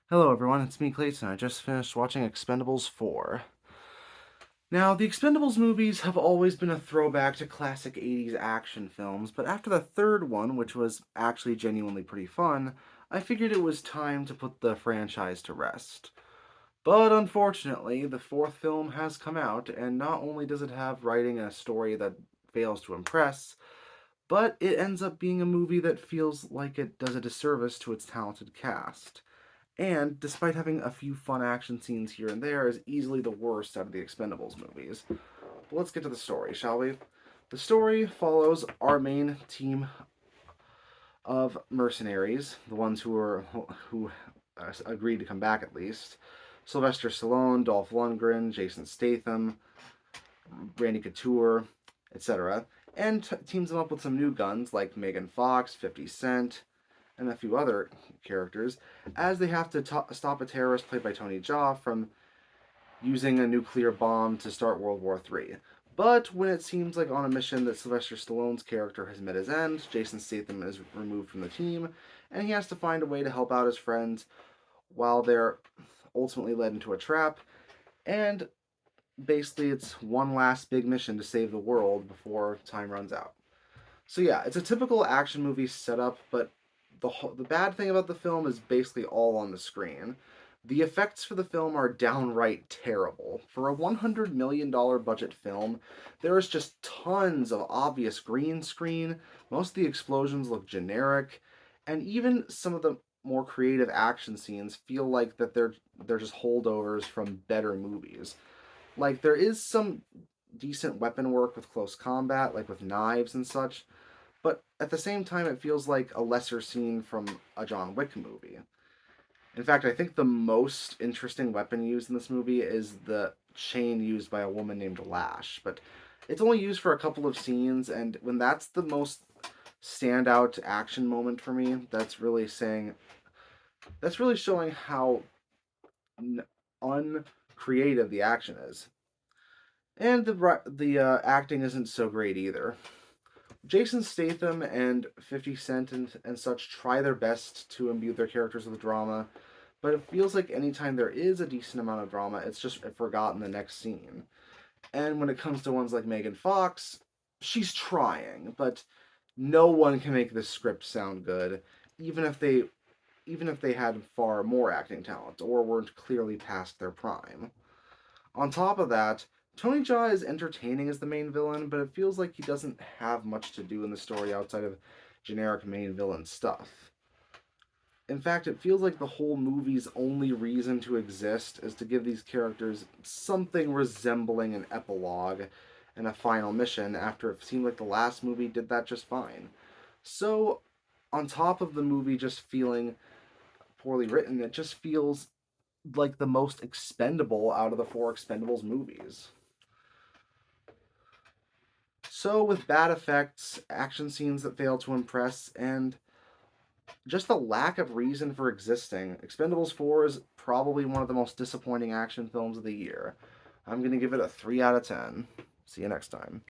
Hello everyone, it's me Clayton. I just finished watching Expendables 4. Now, the Expendables movies have always been a throwback to classic 80s action films, but after the third one, which was actually genuinely pretty fun, I figured it was time to put the franchise to rest. But unfortunately, the fourth film has come out, and not only does it have writing and a story that fails to impress, but it ends up being a movie that feels like it does a disservice to its talented cast, and despite having a few fun action scenes here and there, is easily the worst out of the Expendables movies. But let's get to the story, shall we? The story follows our main team of mercenaries, the ones who agreed to come back at least. Sylvester Stallone, Dolph Lundgren, Jason Statham, Randy Couture, etc., and teams them up with some new guns like Megan Fox, 50 Cent, and a few other characters, as they have to stop a terrorist played by Tony Jaa from using a nuclear bomb to start World War III. But when it seems like on a mission that Sylvester Stallone's character has met his end, Jason Statham is removed from the team, and he has to find a way to help out his friends while they're ultimately led into a trap. And basically, it's one last big mission to save the world before time runs out. So yeah, it's a typical action movie setup, but the bad thing about the film is basically all on the screen. The effects for the film are downright terrible. For a $100 million budget film, there is just tons of obvious green screen. Most of the explosions look generic, and even some of the more creative action scenes feel like that they're just holdovers from better movies. Like there is some decent weapon work with close combat, like with knives and such, but at the same time, it feels like a lesser scene from a John Wick movie. In fact, I think the most interesting weapon used in this movie is the chain used by a woman named Lash, but it's only used for a couple of scenes, and when that's the most standout action moment for me, that's really showing how uncreative the action is. And the acting isn't so great either. Jason Statham and 50 Cent and such try their best to imbue their characters with drama, but it feels like anytime there is a decent amount of drama, it's just forgotten the next scene. And when it comes to ones like Megan Fox, she's trying, but no one can make this script sound good, even if they even if they had far more acting talent or weren't clearly past their prime. On top of that, Tony Jaa is entertaining as the main villain, but it feels like he doesn't have much to do in the story outside of generic main villain stuff. In fact, it feels like the whole movie's only reason to exist is to give these characters something resembling an epilogue and a final mission after it seemed like the last movie did that just fine. So, on top of the movie just feeling poorly written, it just feels like the most expendable out of the four Expendables movies. So, with bad effects, action scenes that fail to impress, and just the lack of reason for existing, Expendables 4 is probably one of the most disappointing action films of the year. I'm going to give it a 3 out of 10. See you next time.